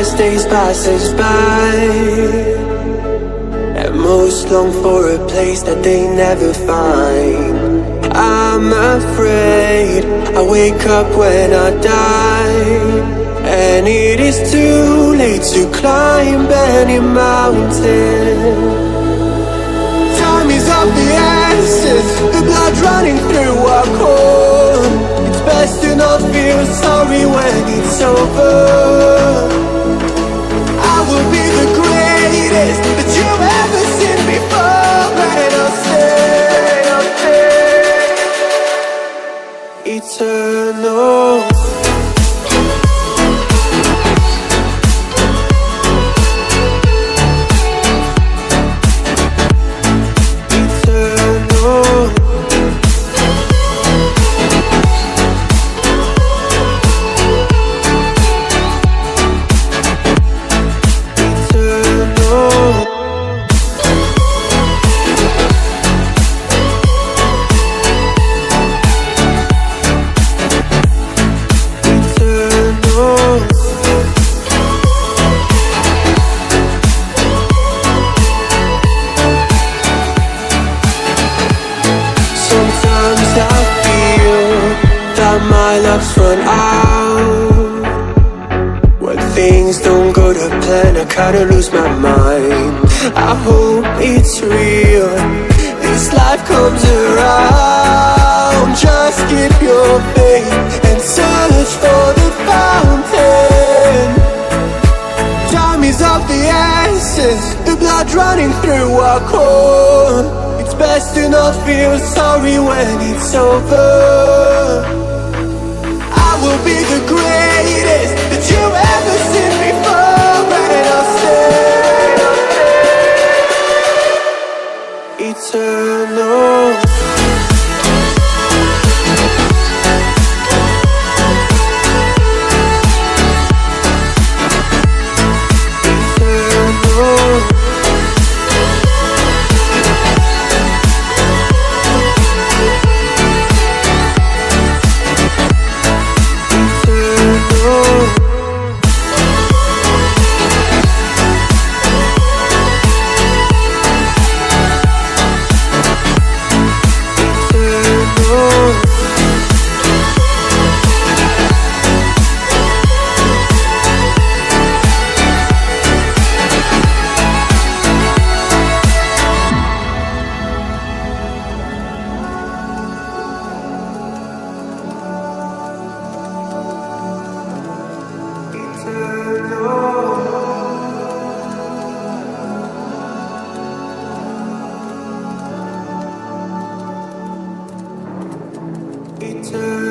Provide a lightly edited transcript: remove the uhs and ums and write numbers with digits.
as days passes by, and most long for a place that they never find. I'm afraid I wake up when I die, and it is too late to climb any mountain. Time is of the essence, the blood running through our core. It's best to not feel sorry when it's over. I will be the greatest that you've ever seen before, and I'll stay eternal. My luck's run out. When things don't go to plan, I kinda lose my mind. I hope it's real, this life comes around. Just keep your faith and search for the fountain. Time is of the essence, the blood running through our core. It's best to not feel sorry when it's over. Will be the greatest that you've ever seen before, and I'll stay eternal. Eternal.